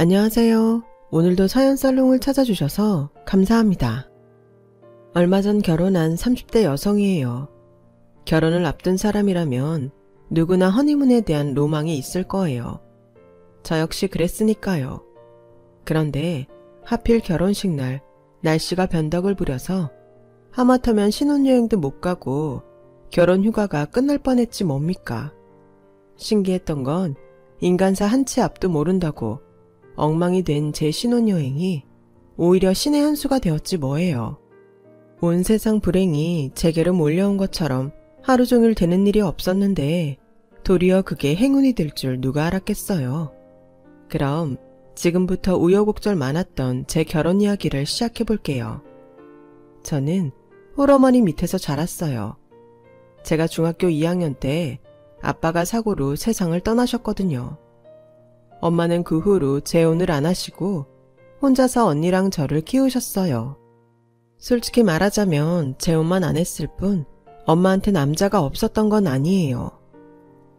안녕하세요. 오늘도 사연살롱을 찾아주셔서 감사합니다. 얼마 전 결혼한 30대 여성이에요. 결혼을 앞둔 사람이라면 누구나 허니문에 대한 로망이 있을 거예요. 저 역시 그랬으니까요. 그런데 하필 결혼식 날 날씨가 변덕을 부려서 하마터면 신혼여행도 못 가고 결혼 휴가가 끝날 뻔했지 뭡니까. 신기했던 건 인간사 한 치 앞도 모른다고 엉망이 된 제 신혼여행이 오히려 신의 한 수가 되었지 뭐예요. 온 세상 불행이 제게로 몰려온 것처럼 하루 종일 되는 일이 없었는데 도리어 그게 행운이 될 줄 누가 알았겠어요. 그럼 지금부터 우여곡절 많았던 제 결혼 이야기를 시작해 볼게요. 저는 홀어머니 밑에서 자랐어요. 제가 중학교 2학년 때 아빠가 사고로 세상을 떠나셨거든요. 엄마는 그 후로 재혼을 안 하시고 혼자서 언니랑 저를 키우셨어요. 솔직히 말하자면 재혼만 안 했을 뿐 엄마한테 남자가 없었던 건 아니에요.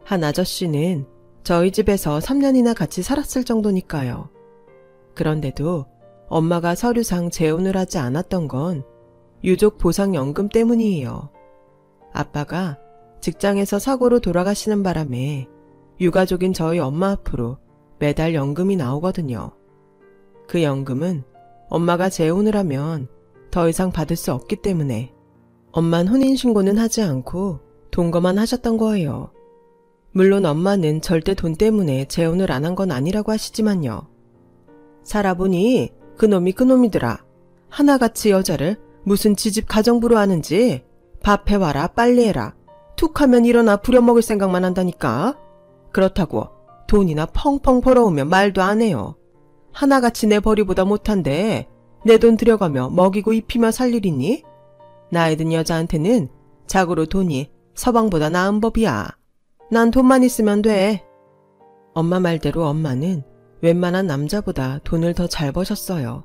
한 아저씨는 저희 집에서 3년이나 같이 살았을 정도니까요. 그런데도 엄마가 서류상 재혼을 하지 않았던 건 유족 보상연금 때문이에요. 아빠가 직장에서 사고로 돌아가시는 바람에 유가족인 저희 엄마 앞으로 매달 연금이 나오거든요. 그 연금은 엄마가 재혼을 하면 더 이상 받을 수 없기 때문에 엄만 혼인신고는 하지 않고 동거만 하셨던 거예요. 물론 엄마는 절대 돈 때문에 재혼을 안 한 건 아니라고 하시지만요. 살아보니 그놈이더라. 하나같이 여자를 무슨 지집 가정부로 하는지 밥 해와라 빨리해라 툭하면 일어나 부려먹을 생각만 한다니까. 그렇다고 돈이나 펑펑 벌어오면 말도 안 해요. 하나같이 내 벌이보다 못한데 내 돈 들여가며 먹이고 입히며 살 일이니? 나이 든 여자한테는 자고로 돈이 서방보다 나은 법이야. 난 돈만 있으면 돼. 엄마 말대로 엄마는 웬만한 남자보다 돈을 더 잘 버셨어요.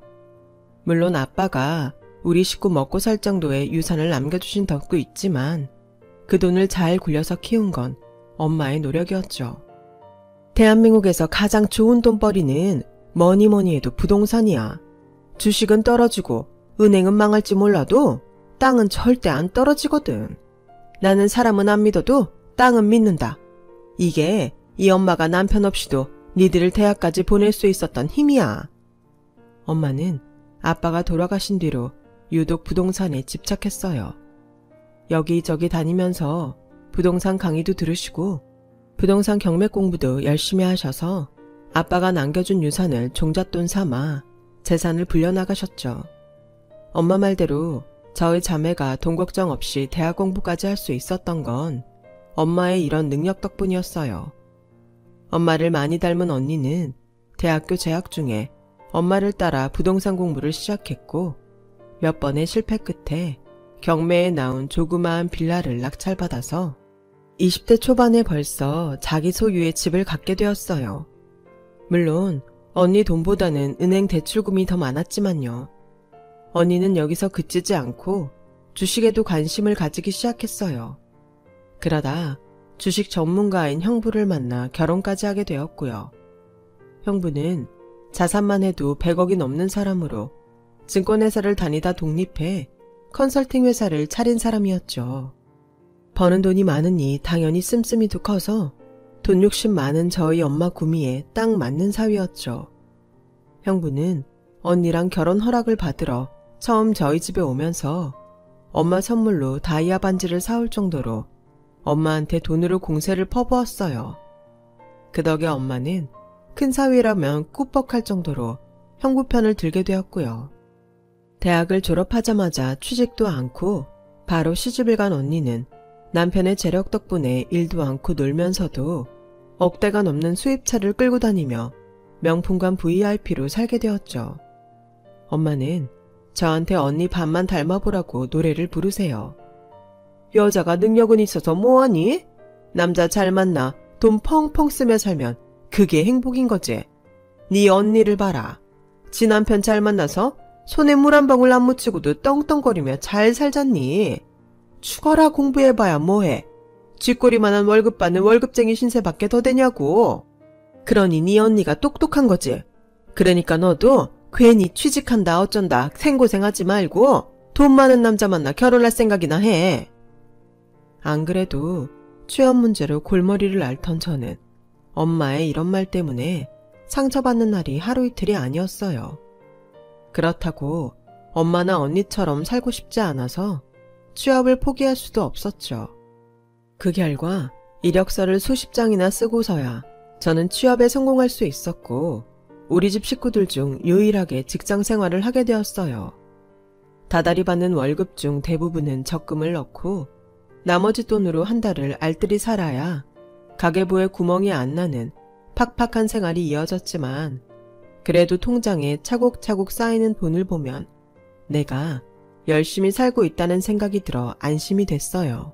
물론 아빠가 우리 식구 먹고 살 정도의 유산을 남겨주신 덕도 있지만 그 돈을 잘 굴려서 키운 건 엄마의 노력이었죠. 대한민국에서 가장 좋은 돈벌이는 뭐니 해도 부동산이야. 주식은 떨어지고 은행은 망할지 몰라도 땅은 절대 안 떨어지거든. 나는 사람은 안 믿어도 땅은 믿는다. 이게 이 엄마가 남편 없이도 니들을 대학까지 보낼 수 있었던 힘이야. 엄마는 아빠가 돌아가신 뒤로 유독 부동산에 집착했어요. 여기저기 다니면서 부동산 강의도 들으시고 부동산 경매 공부도 열심히 하셔서 아빠가 남겨준 유산을 종잣돈 삼아 재산을 불려나가셨죠. 엄마 말대로 저희 자매가 돈 걱정 없이 대학 공부까지 할 수 있었던 건 엄마의 이런 능력 덕분이었어요. 엄마를 많이 닮은 언니는 대학교 재학 중에 엄마를 따라 부동산 공부를 시작했고 몇 번의 실패 끝에 경매에 나온 조그마한 빌라를 낙찰받아서 20대 초반에 벌써 자기 소유의 집을 갖게 되었어요. 물론 언니 돈보다는 은행 대출금이 더 많았지만요. 언니는 여기서 그치지 않고 주식에도 관심을 가지기 시작했어요. 그러다 주식 전문가인 형부를 만나 결혼까지 하게 되었고요. 형부는 자산만 해도 100억이 넘는 사람으로 증권회사를 다니다 독립해 컨설팅 회사를 차린 사람이었죠. 버는 돈이 많으니 당연히 씀씀이도 커서 돈 욕심 많은 저희 엄마 구미에 딱 맞는 사위였죠. 형부는 언니랑 결혼 허락을 받으러 처음 저희 집에 오면서 엄마 선물로 다이아 반지를 사올 정도로 엄마한테 돈으로 공세를 퍼부었어요. 그 덕에 엄마는 큰 사위라면 꾸벅할 정도로 형부 편을 들게 되었고요. 대학을 졸업하자마자 취직도 않고 바로 시집을 간 언니는 남편의 재력 덕분에 일도 않고 놀면서도 억대가 넘는 수입차를 끌고 다니며 명품관 VIP로 살게 되었죠. 엄마는 저한테 언니 반만 닮아보라고 노래를 부르세요. 여자가 능력은 있어서 뭐하니? 남자 잘 만나 돈 펑펑 쓰며 살면 그게 행복인 거지. 네 언니를 봐라. 지 남편 잘 만나서 손에 물 한 방울 안 묻히고도 떵떵거리며 잘 살잖니. 죽어라 공부해봐야 뭐해. 쥐꼬리만한 월급 받는 월급쟁이 신세밖에 더 되냐고. 그러니 네 언니가 똑똑한 거지. 그러니까 너도 괜히 취직한다 어쩐다 생고생하지 말고 돈 많은 남자 만나 결혼할 생각이나 해. 안 그래도 취업 문제로 골머리를 앓던 저는 엄마의 이런 말 때문에 상처받는 날이 하루 이틀이 아니었어요. 그렇다고 엄마나 언니처럼 살고 싶지 않아서 취업을 포기할 수도 없었죠. 그 결과 이력서를 수십 장이나 쓰고서야 저는 취업에 성공할 수 있었고 우리 집 식구들 중 유일하게 직장 생활을 하게 되었어요. 다달이 받는 월급 중 대부분은 적금을 넣고 나머지 돈으로 한 달을 알뜰히 살아야 가계부에 구멍이 안 나는 팍팍한 생활이 이어졌지만 그래도 통장에 차곡차곡 쌓이는 돈을 보면 내가 열심히 살고 있다는 생각이 들어 안심이 됐어요.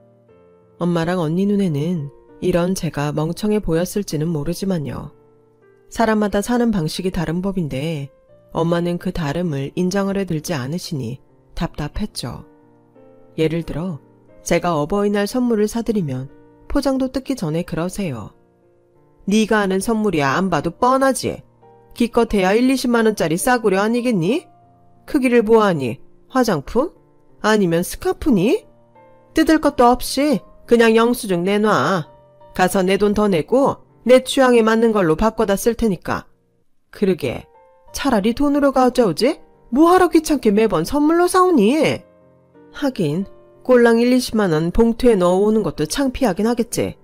엄마랑 언니 눈에는 이런 제가 멍청해 보였을지는 모르지만요. 사람마다 사는 방식이 다른 법인데 엄마는 그 다름을 인정하려 들지 않으시니 답답했죠. 예를 들어 제가 어버이날 선물을 사드리면 포장도 뜯기 전에 그러세요. 네가 아는 선물이야 안 봐도 뻔하지. 기껏해야 1, 20만 원짜리 싸구려 아니겠니? 크기를 보아하니 화장품? 아니면 스카프니? 뜯을 것도 없이 그냥 영수증 내놔. 가서 내 돈 더 내고 내 취향에 맞는 걸로 바꿔다 쓸 테니까. 그러게 차라리 돈으로 가져오지? 뭐하러 귀찮게 매번 선물로 사오니? 하긴 꼴랑 1, 20만 원 봉투에 넣어오는 것도 창피하긴 하겠지.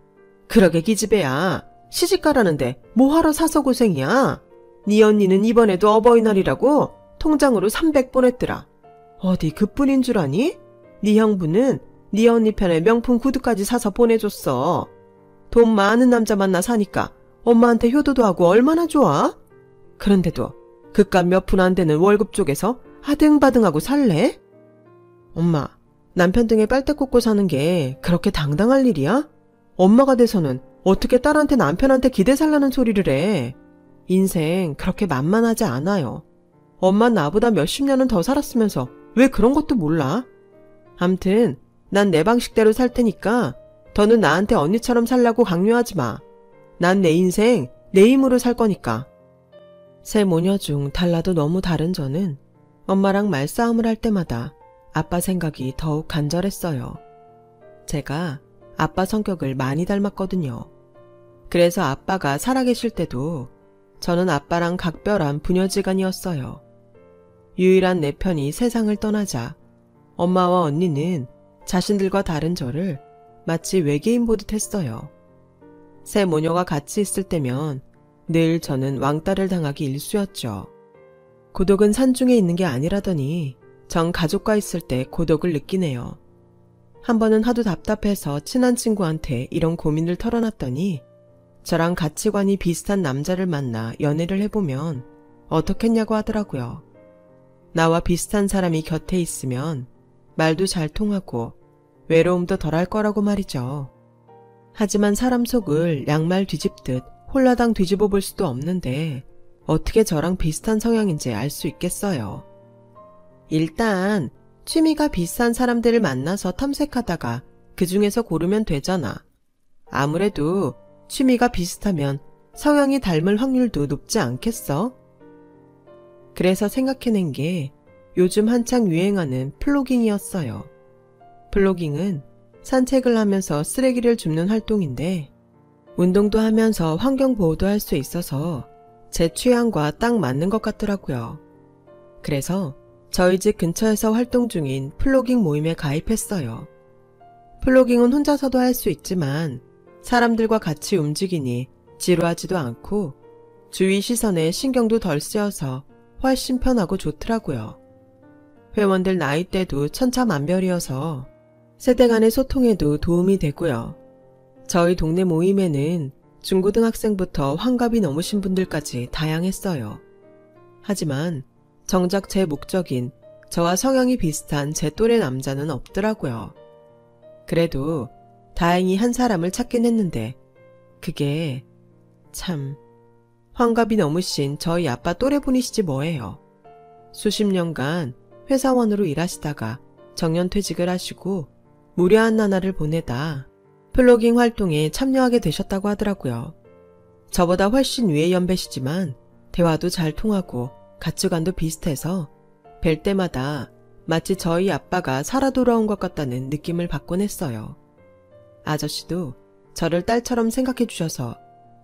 그러게 기집애야. 시집가라는데 뭐하러 사서 고생이야. 네 언니는 이번에도 어버이날이라고 통장으로 300 보냈더라. 어디 그뿐인 줄 아니? 네 형부는 네 언니 편에 명품 구두까지 사서 보내줬어. 돈 많은 남자 만나 사니까 엄마한테 효도도 하고 얼마나 좋아? 그런데도 그깟 몇 푼 안 되는 월급 쪽에서 아등바등하고 살래? 엄마, 남편 등에 빨대 꽂고 사는 게 그렇게 당당할 일이야? 엄마가 돼서는 어떻게 딸한테 남편한테 기대 살라는 소리를 해. 인생 그렇게 만만하지 않아요. 엄마 나보다 몇십 년은 더 살았으면서 왜 그런 것도 몰라? 암튼 난 내 방식대로 살 테니까 더는 나한테 언니처럼 살라고 강요하지 마. 난 내 인생 내 힘으로 살 거니까. 세 모녀 중 달라도 너무 다른 저는 엄마랑 말싸움을 할 때마다 아빠 생각이 더욱 간절했어요. 제가 아빠 성격을 많이 닮았거든요. 그래서 아빠가 살아계실 때도 저는 아빠랑 각별한 부녀지간이었어요. 유일한 내 편이 세상을 떠나자 엄마와 언니는 자신들과 다른 저를 마치 외계인 보듯 했어요. 세 모녀가 같이 있을 때면 늘 저는 왕따를 당하기 일쑤였죠. 고독은 산중에 있는 게 아니라더니 전 가족과 있을 때 고독을 느끼네요. 한 번은 하도 답답해서 친한 친구한테 이런 고민을 털어놨더니 저랑 가치관이 비슷한 남자를 만나 연애를 해보면 어떻겠냐고 하더라고요. 나와 비슷한 사람이 곁에 있으면 말도 잘 통하고 외로움도 덜할 거라고 말이죠. 하지만 사람 속을 양말 뒤집듯 홀라당 뒤집어 볼 수도 없는데 어떻게 저랑 비슷한 성향인지 알 수 있겠어요. 일단 취미가 비슷한 사람들을 만나서 탐색하다가 그 중에서 고르면 되잖아. 아무래도 취미가 비슷하면 성향이 닮을 확률도 높지 않겠어? 그래서 생각해낸 게 요즘 한창 유행하는 플로깅이었어요. 플로깅은 산책을 하면서 쓰레기를 줍는 활동인데 운동도 하면서 환경보호도 할 수 있어서 제 취향과 딱 맞는 것 같더라고요. 그래서 저희 집 근처에서 활동 중인 플로깅 모임에 가입했어요. 플로깅은 혼자서도 할 수 있지만 사람들과 같이 움직이니 지루하지도 않고 주위 시선에 신경도 덜 쓰여서 훨씬 편하고 좋더라고요. 회원들 나이대도 천차만별이어서 세대 간의 소통에도 도움이 되고요. 저희 동네 모임에는 중고등학생부터 환갑이 넘으신 분들까지 다양했어요. 하지만 정작 제 목적인 저와 성향이 비슷한 제 또래 남자는 없더라고요. 그래도 다행히 한 사람을 찾긴 했는데 그게 참 환갑이 넘으신 저희 아빠 또래분이시지 뭐예요. 수십 년간 회사원으로 일하시다가 정년퇴직을 하시고 무료한 나날을 보내다 플로깅 활동에 참여하게 되셨다고 하더라고요. 저보다 훨씬 위의 연배시지만 대화도 잘 통하고 가치관도 비슷해서 뵐 때마다 마치 저희 아빠가 살아 돌아온 것 같다는 느낌을 받곤 했어요. 아저씨도 저를 딸처럼 생각해 주셔서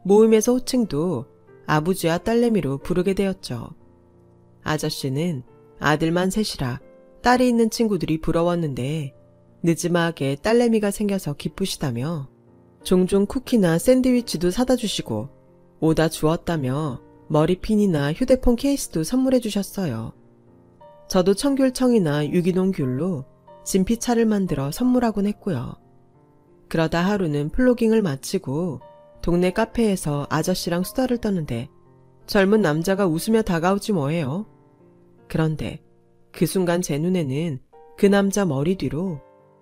모임에서 호칭도 아부지와 딸내미로 부르게 되었죠. 아저씨는 아들만 셋이라 딸이 있는 친구들이 부러웠는데 느지막하게 딸내미가 생겨서 기쁘시다며 종종 쿠키나 샌드위치도 사다 주시고 오다 주었다며 머리핀이나 휴대폰 케이스도 선물해 주셨어요. 저도 청귤청이나 유기농 귤로 진피차를 만들어 선물하곤 했고요. 그러다 하루는 플로깅을 마치고 동네 카페에서 아저씨랑 수다를 떠는데 젊은 남자가 웃으며 다가오지 뭐예요. 그런데 그 순간 제 눈에는 그 남자 머리 뒤로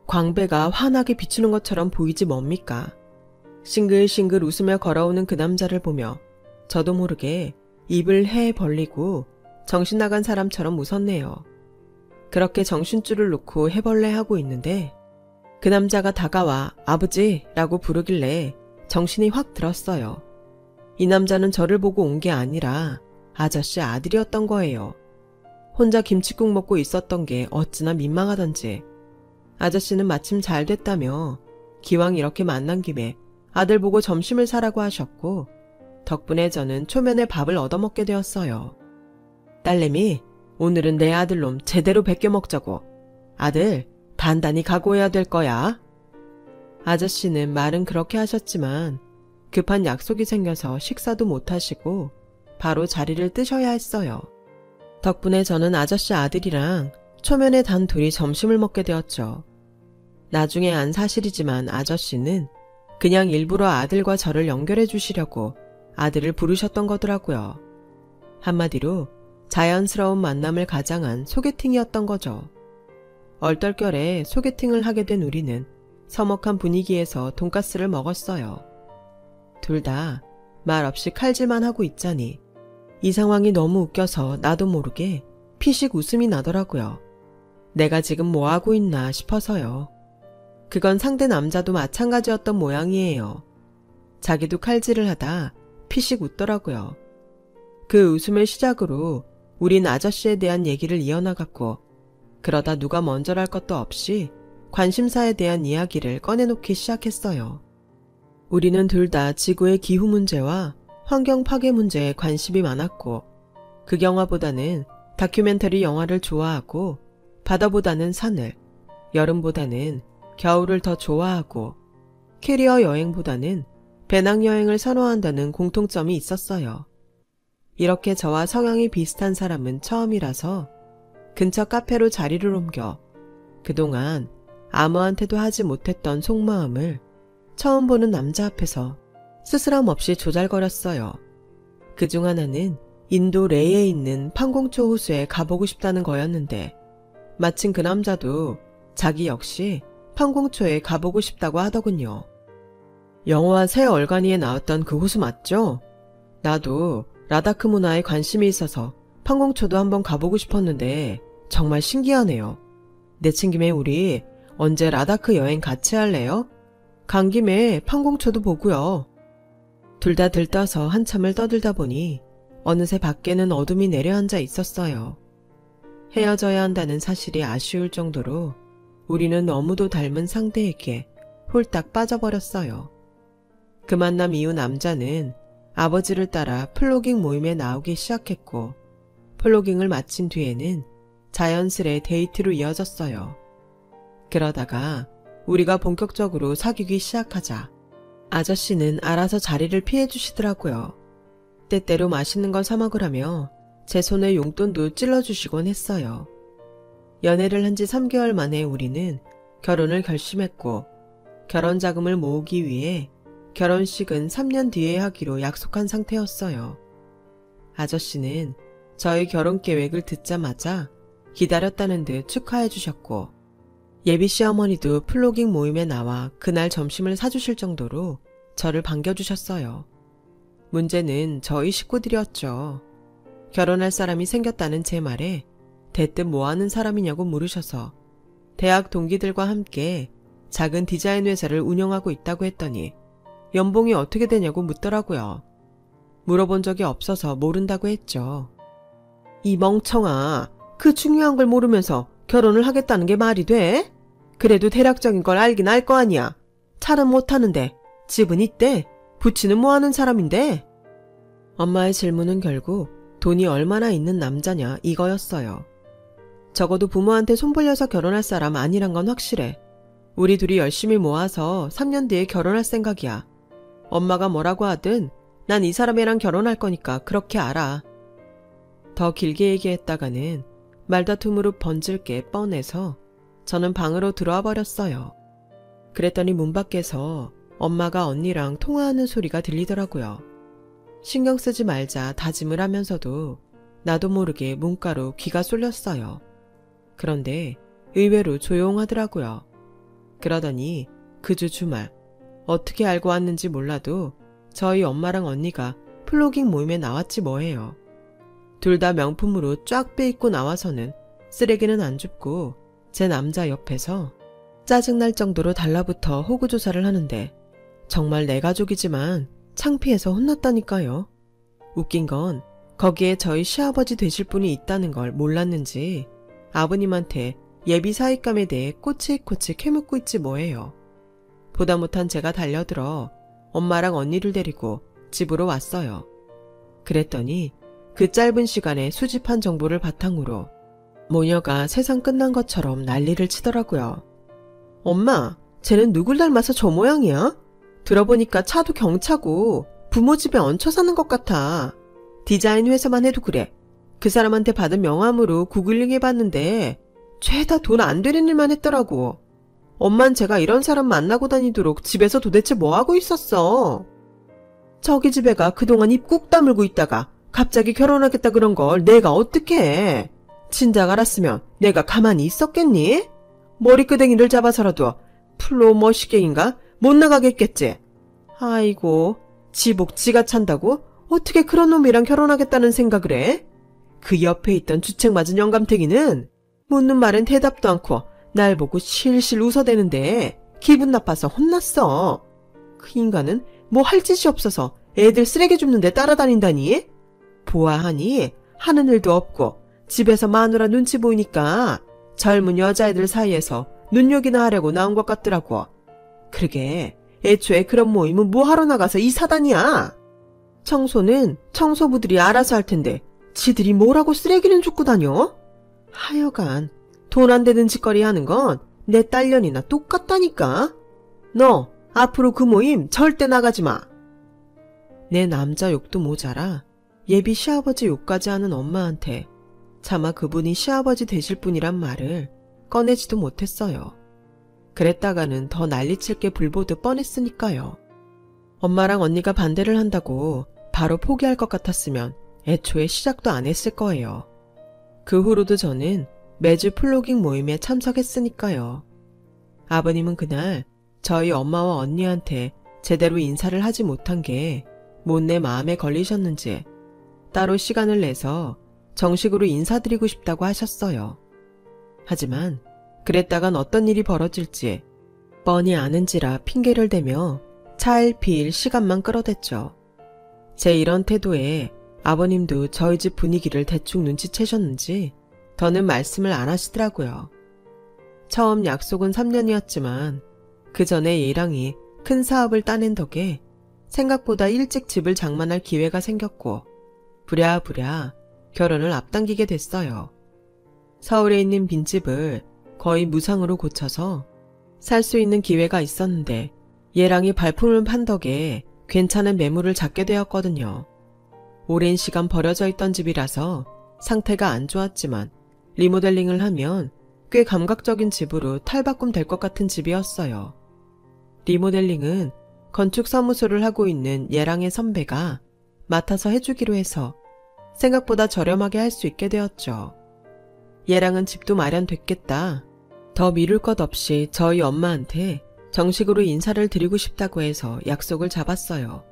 광배가 환하게 비추는 것처럼 보이지 뭡니까? 싱글싱글 웃으며 걸어오는 그 남자를 보며 저도 모르게 입을 해 벌리고 정신 나간 사람처럼 웃었네요. 그렇게 정신줄을 놓고 해벌레하고 있는데 그 남자가 다가와 아버지라고 부르길래 정신이 확 들었어요. 이 남자는 저를 보고 온 게 아니라 아저씨 아들이었던 거예요. 혼자 김칫국 먹고 있었던 게 어찌나 민망하던지. 아저씨는 마침 잘 됐다며 기왕 이렇게 만난 김에 아들 보고 점심을 사라고 하셨고 덕분에 저는 초면에 밥을 얻어먹게 되었어요. 딸내미, 오늘은 내 아들놈 제대로 베껴 먹자고. 아들, 단단히 각오해야 될 거야. 아저씨는 말은 그렇게 하셨지만 급한 약속이 생겨서 식사도 못하시고 바로 자리를 뜨셔야 했어요. 덕분에 저는 아저씨 아들이랑 초면에 단 둘이 점심을 먹게 되었죠. 나중에 안 사실이지만 아저씨는 그냥 일부러 아들과 저를 연결해 주시려고 아들을 부르셨던 거더라고요. 한마디로 자연스러운 만남을 가장한 소개팅이었던 거죠. 얼떨결에 소개팅을 하게 된 우리는 서먹한 분위기에서 돈가스를 먹었어요. 둘 다 말없이 칼질만 하고 있자니 이 상황이 너무 웃겨서 나도 모르게 피식 웃음이 나더라고요. 내가 지금 뭐하고 있나 싶어서요. 그건 상대 남자도 마찬가지였던 모양이에요. 자기도 칼질을 하다 피식 웃더라고요. 그 웃음을 시작으로 우린 아저씨에 대한 얘기를 이어나갔고 그러다 누가 먼저랄 것도 없이 관심사에 대한 이야기를 꺼내놓기 시작했어요. 우리는 둘 다 지구의 기후 문제와 환경 파괴 문제에 관심이 많았고 극영화보다는 다큐멘터리 영화를 좋아하고 바다보다는 산을, 여름보다는 겨울을 더 좋아하고 캐리어 여행보다는 배낭여행을 선호한다는 공통점이 있었어요. 이렇게 저와 성향이 비슷한 사람은 처음이라서 근처 카페로 자리를 옮겨 그동안 아무한테도 하지 못했던 속마음을 처음 보는 남자 앞에서 스스럼 없이 조잘거렸어요. 그중 하나는 인도 레이에 있는 판공초 호수에 가보고 싶다는 거였는데 마침 그 남자도 자기 역시 판공초에 가보고 싶다고 하더군요. 영화 새 얼간이에 나왔던 그 호수 맞죠? 나도 라다크 문화에 관심이 있어서 판공초도 한번 가보고 싶었는데 정말 신기하네요. 내친 김에 우리 언제 라다크 여행 같이 할래요? 간 김에 판공초도 보고요. 둘 다 들떠서 한참을 떠들다 보니 어느새 밖에는 어둠이 내려앉아 있었어요. 헤어져야 한다는 사실이 아쉬울 정도로 우리는 너무도 닮은 상대에게 홀딱 빠져버렸어요. 그 만남 이후 남자는 아버지를 따라 플로깅 모임에 나오기 시작했고 플로깅을 마친 뒤에는 자연스레 데이트로 이어졌어요. 그러다가 우리가 본격적으로 사귀기 시작하자 아저씨는 알아서 자리를 피해주시더라고요. 때때로 맛있는 걸 사 먹으라며 제 손에 용돈도 찔러주시곤 했어요. 연애를 한 지 3개월 만에 우리는 결혼을 결심했고 결혼 자금을 모으기 위해 결혼식은 3년 뒤에 하기로 약속한 상태였어요. 아저씨는 저희 결혼 계획을 듣자마자 기다렸다는 듯 축하해 주셨고 예비 시어머니도 플로깅 모임에 나와 그날 점심을 사주실 정도로 저를 반겨주셨어요. 문제는 저희 식구들이었죠. 결혼할 사람이 생겼다는 제 말에 대뜸 뭐하는 사람이냐고 물으셔서 대학 동기들과 함께 작은 디자인 회사를 운영하고 있다고 했더니 연봉이 어떻게 되냐고 묻더라고요. 물어본 적이 없어서 모른다고 했죠. 이 멍청아, 그 중요한 걸 모르면서 결혼을 하겠다는 게 말이 돼? 그래도 대략적인 걸 알긴 알 거 아니야. 차는 못하는데 집은 있대. 부치는 뭐하는 사람인데? 엄마의 질문은 결국 돈이 얼마나 있는 남자냐 이거였어요. 적어도 부모한테 손벌려서 결혼할 사람 아니란 건 확실해. 우리 둘이 열심히 모아서 3년 뒤에 결혼할 생각이야. 엄마가 뭐라고 하든 난 이 사람이랑 결혼할 거니까 그렇게 알아. 더 길게 얘기했다가는 말다툼으로 번질 게 뻔해서 저는 방으로 들어와 버렸어요. 그랬더니 문 밖에서 엄마가 언니랑 통화하는 소리가 들리더라고요. 신경 쓰지 말자 다짐을 하면서도 나도 모르게 문가로 귀가 쏠렸어요. 그런데 의외로 조용하더라고요. 그러더니 그 주 주말 어떻게 알고 왔는지 몰라도 저희 엄마랑 언니가 플로깅 모임에 나왔지 뭐예요. 둘 다 명품으로 쫙 빼입고 나와서는 쓰레기는 안 줍고 제 남자 옆에서 짜증날 정도로 달라붙어 호구조사를 하는데 정말 내 가족이지만 창피해서 혼났다니까요. 웃긴 건 거기에 저희 시아버지 되실 분이 있다는 걸 몰랐는지 아버님한테 예비 사익감에 대해 꼬치꼬치 캐묻고 있지 뭐예요. 보다 못한 제가 달려들어 엄마랑 언니를 데리고 집으로 왔어요. 그랬더니 그 짧은 시간에 수집한 정보를 바탕으로 모녀가 세상 끝난 것처럼 난리를 치더라고요. 엄마, 쟤는 누굴 닮아서 저 모양이야? 들어보니까 차도 경차고 부모 집에 얹혀 사는 것 같아. 디자인 회사만 해도 그래. 그 사람한테 받은 명함으로 구글링 해봤는데 죄다 돈 안 되는 일만 했더라고. 엄만 제가 이런 사람 만나고 다니도록 집에서 도대체 뭐하고 있었어? 저기 집애가 그동안 입 꾹 다물고 있다가 갑자기 결혼하겠다 그런 걸 내가 어떻게 해? 진작 알았으면 내가 가만히 있었겠니? 머리끄댕이를 잡아서라도 플로 머시게인가 못 나가겠겠지. 아이고, 지복 지가 찬다고? 어떻게 그런 놈이랑 결혼하겠다는 생각을 해? 그 옆에 있던 주책 맞은 영감탱이는 묻는 말엔 대답도 않고 날 보고 실실 웃어대는데 기분 나빠서 혼났어. 그 인간은 뭐 할 짓이 없어서 애들 쓰레기 줍는데 따라다닌다니? 보아하니 하는 일도 없고 집에서 마누라 눈치 보이니까 젊은 여자애들 사이에서 눈욕이나 하려고 나온 것 같더라고. 그러게 애초에 그런 모임은 뭐하러 나가서 이 사단이야. 청소는 청소부들이 알아서 할 텐데 지들이 뭐라고 쓰레기는 줍고 다녀? 하여간 돈 안 되는 짓거리 하는 건 내 딸년이나 똑같다니까. 너 앞으로 그 모임 절대 나가지 마. 내 남자 욕도 모자라 예비 시아버지 욕까지 하는 엄마한테 차마 그분이 시아버지 되실 분이란 말을 꺼내지도 못했어요. 그랬다가는 더 난리칠 게 불보듯 뻔했으니까요. 엄마랑 언니가 반대를 한다고 바로 포기할 것 같았으면 애초에 시작도 안 했을 거예요. 그 후로도 저는 매주 플로깅 모임에 참석했으니까요. 아버님은 그날 저희 엄마와 언니한테 제대로 인사를 하지 못한 게 못내 마음에 걸리셨는지 따로 시간을 내서 정식으로 인사드리고 싶다고 하셨어요. 하지만 그랬다간 어떤 일이 벌어질지 뻔히 아는지라 핑계를 대며 차일피일 시간만 끌어댔죠. 제 이런 태도에 아버님도 저희 집 분위기를 대충 눈치채셨는지 더는 말씀을 안 하시더라고요. 처음 약속은 3년이었지만 그 전에 예랑이 큰 사업을 따낸 덕에 생각보다 일찍 집을 장만할 기회가 생겼고 부랴부랴 결혼을 앞당기게 됐어요. 서울에 있는 빈집을 거의 무상으로 고쳐서 살 수 있는 기회가 있었는데 예랑이 발품을 판 덕에 괜찮은 매물을 잡게 되었거든요. 오랜 시간 버려져 있던 집이라서 상태가 안 좋았지만 리모델링을 하면 꽤 감각적인 집으로 탈바꿈 될 것 같은 집이었어요. 리모델링은 건축사무소를 하고 있는 예랑의 선배가 맡아서 해주기로 해서 생각보다 저렴하게 할 수 있게 되었죠. 예랑은 집도 마련됐겠다. 더 미룰 것 없이 저희 엄마한테 정식으로 인사를 드리고 싶다고 해서 약속을 잡았어요.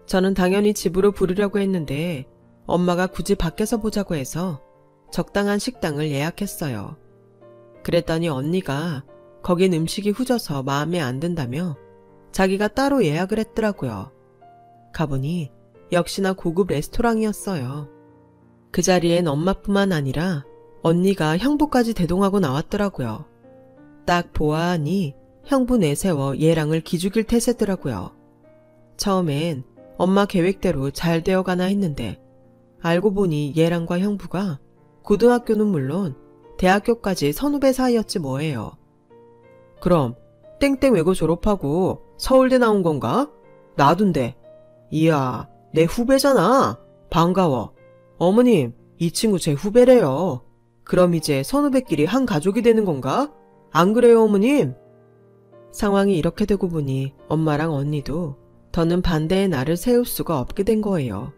저는 당연히 집으로 부르려고 했는데 엄마가 굳이 밖에서 보자고 해서 적당한 식당을 예약했어요. 그랬더니 언니가 거긴 음식이 후져서 마음에 안 든다며 자기가 따로 예약을 했더라고요. 가보니 역시나 고급 레스토랑이었어요. 그 자리엔 엄마뿐만 아니라 언니가 형부까지 대동하고 나왔더라고요. 딱 보아하니 형부 내세워 얘랑을 기죽일 태세더라고요. 처음엔 엄마 계획대로 잘 되어가나 했는데 알고 보니 얘랑과 형부가 고등학교는 물론 대학교까지 선후배 사이였지 뭐예요. 그럼 땡땡 외고 졸업하고 서울대 나온 건가? 나둔데. 이야, 내 후배잖아. 반가워. 어머님, 이 친구 제 후배래요. 그럼 이제 선후배끼리 한 가족이 되는 건가? 안 그래요, 어머님? 상황이 이렇게 되고 보니 엄마랑 언니도 더는 반대의 날을 세울 수가 없게 된 거예요.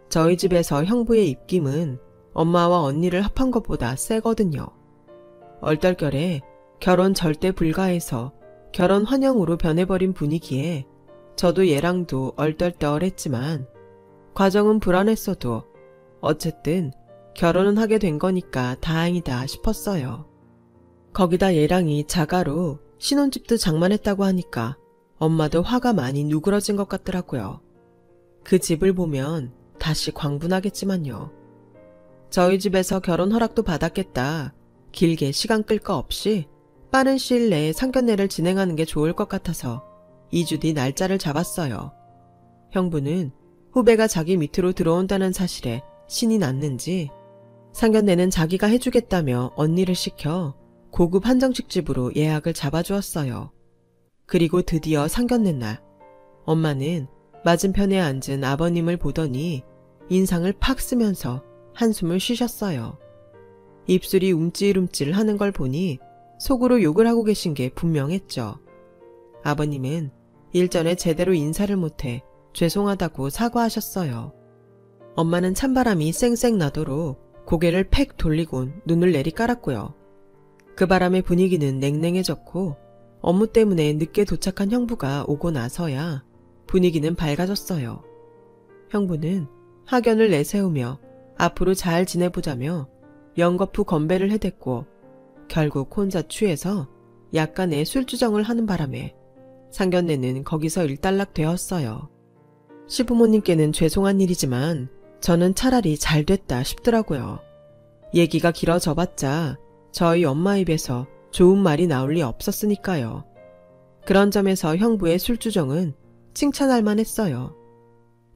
저희 집에서 형부의 입김은 엄마와 언니를 합한 것보다 세거든요. 얼떨결에 결혼 절대 불가해서 결혼 환영으로 변해버린 분위기에 저도 얘랑도 얼떨떨했지만 과정은 불안했어도 어쨌든 결혼은 하게 된 거니까 다행이다 싶었어요. 거기다 얘랑이 자가로 신혼집도 장만했다고 하니까 엄마도 화가 많이 누그러진 것 같더라고요. 그 집을 보면 다시 광분하겠지만요. 저희 집에서 결혼 허락도 받았겠다. 길게 시간 끌 거 없이 빠른 시일 내에 상견례를 진행하는 게 좋을 것 같아서 2주 뒤 날짜를 잡았어요. 형부는 후배가 자기 밑으로 들어온다는 사실에 신이 났는지 상견례는 자기가 해주겠다며 언니를 시켜 고급 한정식 집으로 예약을 잡아주었어요. 그리고 드디어 상견례 날 엄마는 맞은편에 앉은 아버님을 보더니 인상을 팍 쓰면서 한숨을 쉬셨어요. 입술이 움찔움찔 하는 걸 보니 속으로 욕을 하고 계신 게 분명했죠. 아버님은 일전에 제대로 인사를 못해 죄송하다고 사과하셨어요. 엄마는 찬바람이 쌩쌩 나도록 고개를 팩 돌리곤 눈을 내리깔았고요. 그 바람에 분위기는 냉랭해졌고 업무 때문에 늦게 도착한 형부가 오고 나서야 분위기는 밝아졌어요. 형부는 학연을 내세우며 앞으로 잘 지내보자며 연거푸 건배를 해댔고 결국 혼자 취해서 약간의 술주정을 하는 바람에 상견례는 거기서 일단락 되었어요. 시부모님께는 죄송한 일이지만 저는 차라리 잘 됐다 싶더라고요. 얘기가 길어져 봤자 저희 엄마 입에서 좋은 말이 나올 리 없었으니까요. 그런 점에서 형부의 술주정은 칭찬할 만했어요.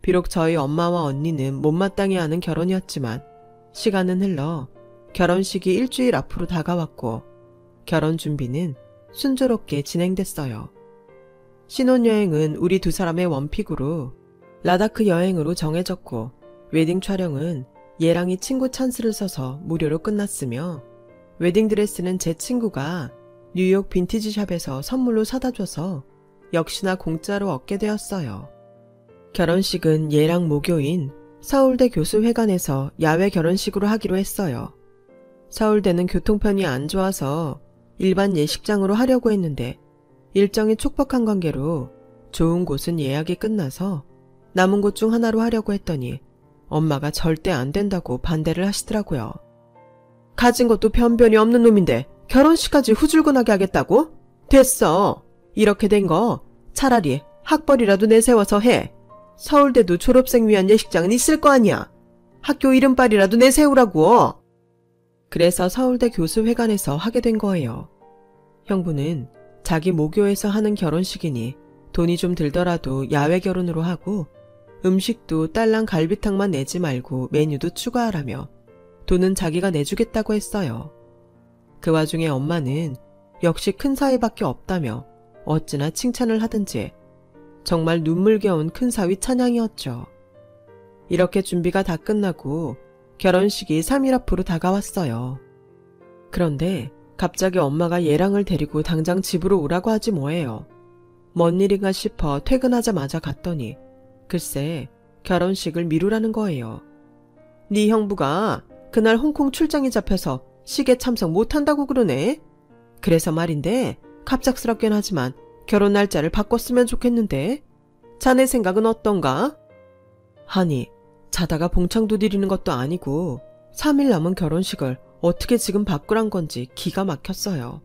비록 저희 엄마와 언니는 못마땅해 하는 결혼이었지만 시간은 흘러 결혼식이 일주일 앞으로 다가왔고 결혼 준비는 순조롭게 진행됐어요. 신혼여행은 우리 두 사람의 원픽으로 라다크 여행으로 정해졌고 웨딩 촬영은 얘랑이 친구 찬스를 써서 무료로 끝났으며 웨딩드레스는 제 친구가 뉴욕 빈티지샵에서 선물로 사다 줘서 역시나 공짜로 얻게 되었어요. 결혼식은 얘랑 모교인 서울대 교수회관에서 야외 결혼식으로 하기로 했어요. 서울대는 교통편이 안 좋아서 일반 예식장으로 하려고 했는데 일정이 촉박한 관계로 좋은 곳은 예약이 끝나서 남은 곳 중 하나로 하려고 했더니 엄마가 절대 안 된다고 반대를 하시더라고요. 가진 것도 변변이 없는 놈인데 결혼식까지 후줄근하게 하겠다고? 됐어. 이렇게 된 거 차라리 학벌이라도 내세워서 해. 서울대도 졸업생 위한 예식장은 있을 거 아니야. 학교 이름빨이라도 내세우라고. 그래서 서울대 교수회관에서 하게 된 거예요. 형부는 자기 모교에서 하는 결혼식이니 돈이 좀 들더라도 야외 결혼으로 하고 음식도 딸랑 갈비탕만 내지 말고 메뉴도 추가하라며 돈은 자기가 내주겠다고 했어요. 그 와중에 엄마는 역시 큰 사위밖에 없다며 어찌나 칭찬을 하든지 정말 눈물겨운 큰 사위 찬양이었죠. 이렇게 준비가 다 끝나고 결혼식이 3일 앞으로 다가왔어요. 그런데 갑자기 엄마가 얘랑을 데리고 당장 집으로 오라고 하지 뭐예요. 뭔 일인가 싶어 퇴근하자마자 갔더니 글쎄 결혼식을 미루라는 거예요. 네 형부가 그날 홍콩 출장이 잡혀서 식에 참석 못한다고 그러네. 그래서 말인데 갑작스럽긴 하지만 결혼 날짜를 바꿨으면 좋겠는데 자네 생각은 어떤가? 아니 자다가 봉창 두드리는 것도 아니고 3일 남은 결혼식을 어떻게 지금 바꾸란 건지 기가 막혔어요.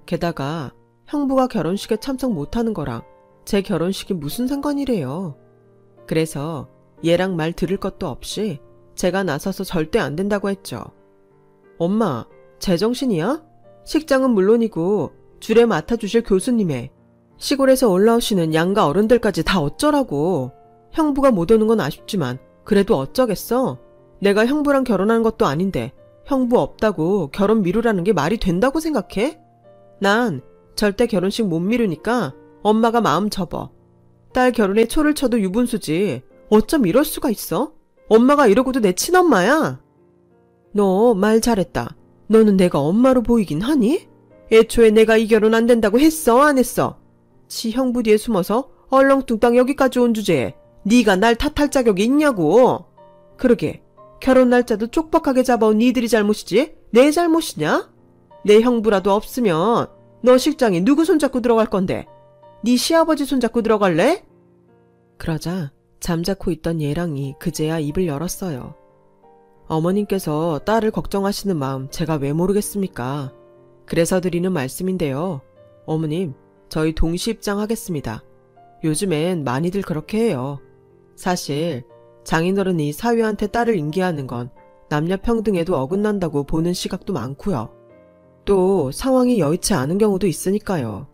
게다가 형부가 결혼식에 참석 못하는 거랑 제 결혼식이 무슨 상관이래요. 그래서 얘랑 말 들을 것도 없이 제가 나서서 절대 안 된다고 했죠. 엄마, 제정신이야? 식장은 물론이고 줄에 맡아주실 교수님에 시골에서 올라오시는 양가 어른들까지 다 어쩌라고. 형부가 못 오는 건 아쉽지만 그래도 어쩌겠어? 내가 형부랑 결혼한 것도 아닌데 형부 없다고 결혼 미루라는 게 말이 된다고 생각해? 난 절대 결혼식 못 미루니까 엄마가 마음 접어. 딸 결혼에 초를 쳐도 유분수지. 어쩜 이럴 수가 있어? 엄마가 이러고도 내 친엄마야. 너 말 잘했다. 너는 내가 엄마로 보이긴 하니? 애초에 내가 이 결혼 안 된다고 했어, 안 했어? 지 형부 뒤에 숨어서 얼렁뚱땅 여기까지 온 주제에 네가 날 탓할 자격이 있냐고. 그러게 결혼 날짜도 쪽박하게 잡아온 니들이 잘못이지 내 잘못이냐? 내 형부라도 없으면 너 식장에 누구 손잡고 들어갈 건데? 네 시아버지 손잡고 들어갈래? 그러자 잠자코 있던 예랑이 그제야 입을 열었어요. 어머님께서 딸을 걱정하시는 마음 제가 왜 모르겠습니까? 그래서 드리는 말씀인데요. 어머님, 저희 동시 입장하겠습니다. 요즘엔 많이들 그렇게 해요. 사실 장인어른이 사위한테 딸을 인계하는 건 남녀 평등에도 어긋난다고 보는 시각도 많고요. 또 상황이 여의치 않은 경우도 있으니까요.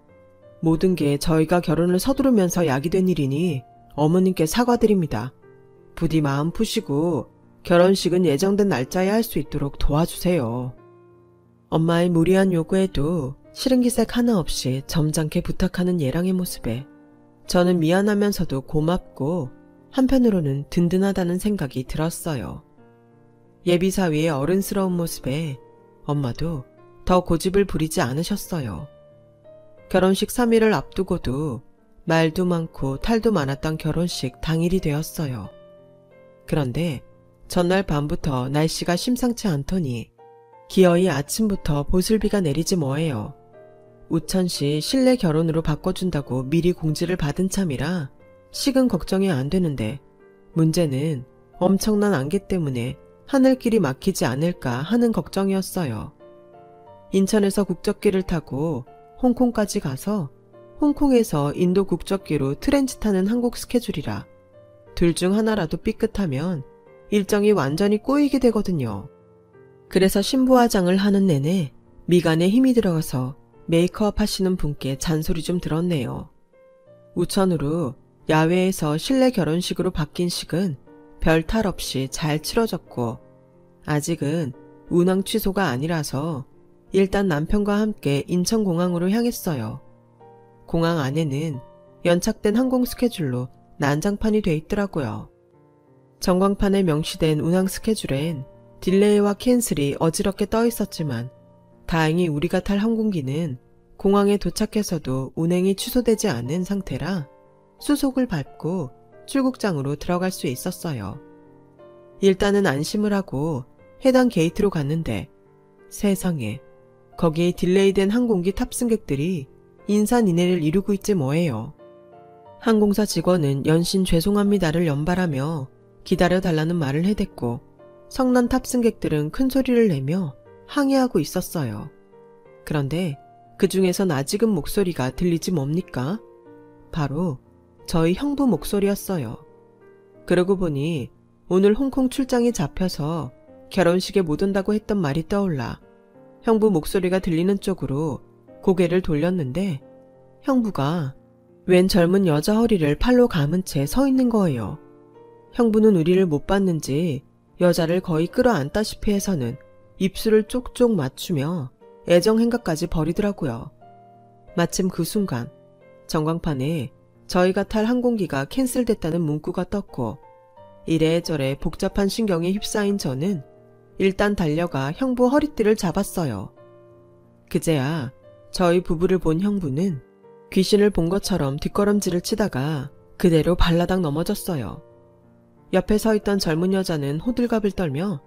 모든 게 저희가 결혼을 서두르면서 야기된 일이니 어머님께 사과드립니다. 부디 마음 푸시고 결혼식은 예정된 날짜에 할 수 있도록 도와주세요. 엄마의 무리한 요구에도 싫은 기색 하나 없이 점잖게 부탁하는 예랑의 모습에 저는 미안하면서도 고맙고 한편으로는 든든하다는 생각이 들었어요. 예비사위의 어른스러운 모습에 엄마도 더 고집을 부리지 않으셨어요. 결혼식 3일을 앞두고도 말도 많고 탈도 많았던 결혼식 당일이 되었어요. 그런데 전날 밤부터 날씨가 심상치 않더니 기어이 아침부터 보슬비가 내리지 뭐예요. 우천시 실내 결혼으로 바꿔준다고 미리 공지를 받은 참이라 식은 걱정이 안 되는데 문제는 엄청난 안개 때문에 하늘길이 막히지 않을까 하는 걱정이었어요. 인천에서 국적기를 타고 홍콩까지 가서 홍콩에서 인도 국적기로 트렌지 타는 한국 스케줄이라 둘 중 하나라도 삐끗하면 일정이 완전히 꼬이게 되거든요. 그래서 신부화장을 하는 내내 미간에 힘이 들어가서 메이크업 하시는 분께 잔소리 좀 들었네요. 우천으로 야외에서 실내 결혼식으로 바뀐 식은 별 탈 없이 잘 치러졌고 아직은 운항 취소가 아니라서 일단 남편과 함께 인천공항으로 향했어요. 공항 안에는 연착된 항공 스케줄로 난장판이 돼 있더라고요. 전광판에 명시된 운항 스케줄엔 딜레이와 캔슬이 어지럽게 떠 있었지만 다행히 우리가 탈 항공기는 공항에 도착해서도 운행이 취소되지 않은 상태라 수속을 밟고 출국장으로 들어갈 수 있었어요. 일단은 안심을 하고 해당 게이트로 갔는데 세상에 거기에 딜레이된 항공기 탑승객들이 인산인해를 이루고 있지 뭐예요. 항공사 직원은 연신 죄송합니다를 연발하며 기다려달라는 말을 해댔고 성난 탑승객들은 큰 소리를 내며 항의하고 있었어요. 그런데 그 중에선 아직은 목소리가 들리지 뭡니까? 바로 저희 형부 목소리였어요. 그러고 보니 오늘 홍콩 출장이 잡혀서 결혼식에 못 온다고 했던 말이 떠올라 형부 목소리가 들리는 쪽으로 고개를 돌렸는데 형부가 웬 젊은 여자 허리를 팔로 감은 채 서 있는 거예요. 형부는 우리를 못 봤는지 여자를 거의 끌어안다시피 해서는 입술을 쪽쪽 맞추며 애정행각까지 벌이더라고요. 마침 그 순간 전광판에 저희가 탈 항공기가 캔슬됐다는 문구가 떴고 이래저래 복잡한 신경에 휩싸인 저는 일단 달려가 형부 허리띠를 잡았어요. 그제야 저희 부부를 본 형부는 귀신을 본 것처럼 뒷걸음질을 치다가 그대로 발라당 넘어졌어요. 옆에 서 있던 젊은 여자는 호들갑을 떨며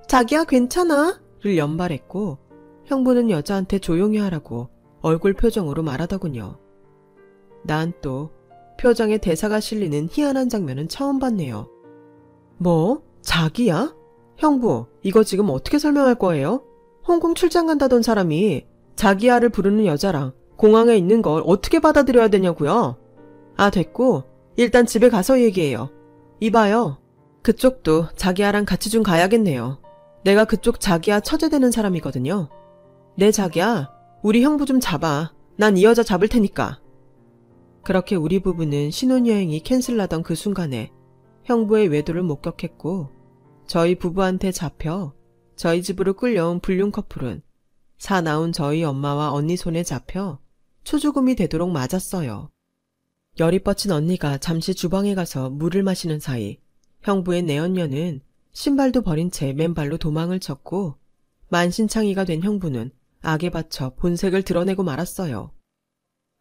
자기야 괜찮아? 를 연발했고 형부는 여자한테 조용히 하라고 얼굴 표정으로 말하더군요. 난 또 표정에 대사가 실리는 희한한 장면은 처음 봤네요. 뭐? 자기야? 형부, 이거 지금 어떻게 설명할 거예요? 홍콩 출장 간다던 사람이 자기야를 부르는 여자랑 공항에 있는 걸 어떻게 받아들여야 되냐고요? 아, 됐고 일단 집에 가서 얘기해요. 이봐요. 그쪽도 자기야랑 같이 좀 가야겠네요. 내가 그쪽 자기야 처제되는 사람이거든요. 네 자기야, 우리 형부 좀 잡아. 난 이 여자 잡을 테니까. 그렇게 우리 부부는 신혼여행이 캔슬나던 그 순간에 형부의 외도를 목격했고 저희 부부한테 잡혀 저희 집으로 끌려온 불륜 커플은 사나운 저희 엄마와 언니 손에 잡혀 초죽음이 되도록 맞았어요. 열이 뻗친 언니가 잠시 주방에 가서 물을 마시는 사이 형부의 내언녀는 신발도 버린 채 맨발로 도망을 쳤고 만신창이가 된 형부는 악에 받쳐 본색을 드러내고 말았어요.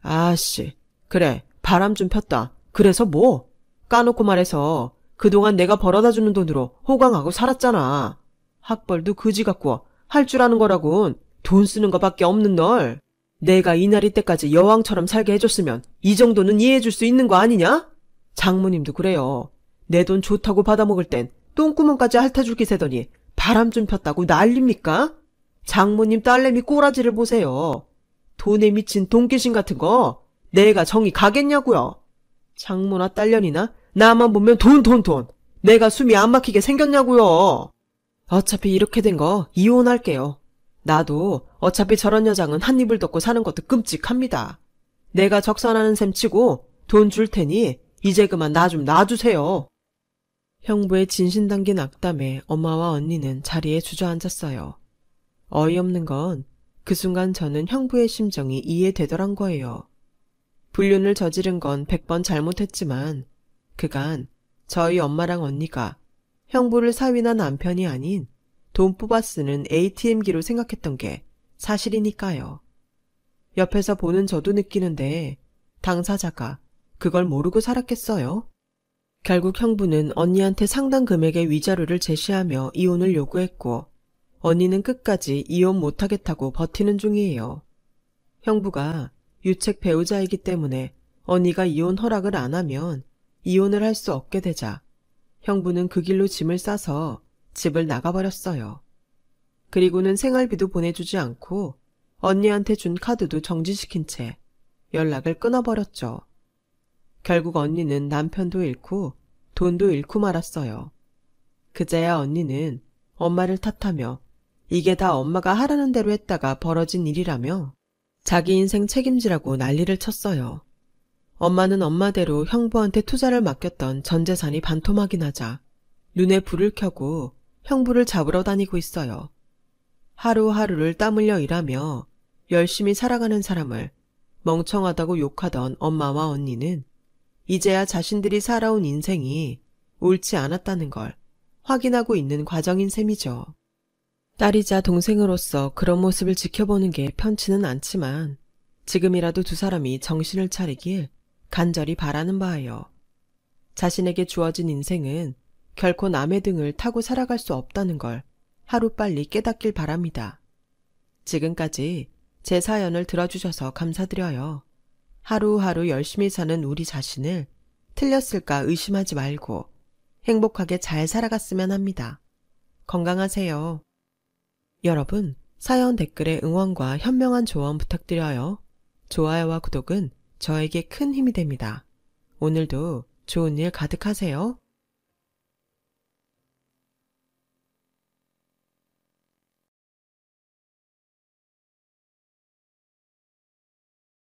아씨, 그래 바람 좀 폈다. 그래서 뭐? 까놓고 말해서 그동안 내가 벌어다주는 돈으로 호강하고 살았잖아. 학벌도 그지 같고 할 줄 아는 거라곤 돈 쓰는 거밖에 없는 널. 내가 이 나이 때까지 여왕처럼 살게 해줬으면 이 정도는 이해해줄 수 있는 거 아니냐? 장모님도 그래요. 내 돈 좋다고 받아먹을 땐 똥구멍까지 핥아줄 기세더니 바람 좀 폈다고 난립니까? 장모님 딸내미 꼬라지를 보세요. 돈에 미친 돈귀신 같은 거 내가 정이 가겠냐고요. 장모나 딸년이나 나만 보면 돈. 내가 숨이 안 막히게 생겼냐고요. 어차피 이렇게 된 거 이혼할게요. 나도 어차피 저런 여장은 한 입을 덮고 사는 것도 끔찍합니다. 내가 적선하는 셈 치고 돈 줄 테니 이제 그만 나 좀 놔주세요. 형부의 진신 담긴 악담에 엄마와 언니는 자리에 주저앉았어요. 어이없는 건 그 순간 저는 형부의 심정이 이해되더란 거예요. 불륜을 저지른 건 100번 잘못했지만 그간 저희 엄마랑 언니가 형부를 사위나 남편이 아닌 돈 뽑아 쓰는 ATM기로 생각했던 게 사실이니까요. 옆에서 보는 저도 느끼는데 당사자가 그걸 모르고 살았겠어요? 결국 형부는 언니한테 상당 금액의 위자료를 제시하며 이혼을 요구했고 언니는 끝까지 이혼 못하겠다고 버티는 중이에요. 형부가 유책 배우자이기 때문에 언니가 이혼 허락을 안 하면 이혼을 할 수 없게 되자 형부는 그 길로 짐을 싸서 집을 나가버렸어요. 그리고는 생활비도 보내주지 않고 언니한테 준 카드도 정지시킨 채 연락을 끊어버렸죠. 결국 언니는 남편도 잃고 돈도 잃고 말았어요. 그제야 언니는 엄마를 탓하며 이게 다 엄마가 하라는 대로 했다가 벌어진 일이라며 자기 인생 책임지라고 난리를 쳤어요. 엄마는 엄마대로 형부한테 투자를 맡겼던 전 재산이 반토막이 나자 눈에 불을 켜고 형부를 잡으러 다니고 있어요. 하루하루를 땀 흘려 일하며 열심히 살아가는 사람을 멍청하다고 욕하던 엄마와 언니는 이제야 자신들이 살아온 인생이 옳지 않았다는 걸 확인하고 있는 과정인 셈이죠. 딸이자 동생으로서 그런 모습을 지켜보는 게 편치는 않지만 지금이라도 두 사람이 정신을 차리길 간절히 바라는 바예요. 자신에게 주어진 인생은 결코 남의 등을 타고 살아갈 수 없다는 걸 하루빨리 깨닫길 바랍니다. 지금까지 제 사연을 들어주셔서 감사드려요. 하루하루 열심히 사는 우리 자신을 틀렸을까 의심하지 말고 행복하게 잘 살아갔으면 합니다. 건강하세요. 여러분, 사연 댓글에 응원과 현명한 조언 부탁드려요. 좋아요와 구독은 저에게 큰 힘이 됩니다. 오늘도 좋은 일 가득하세요.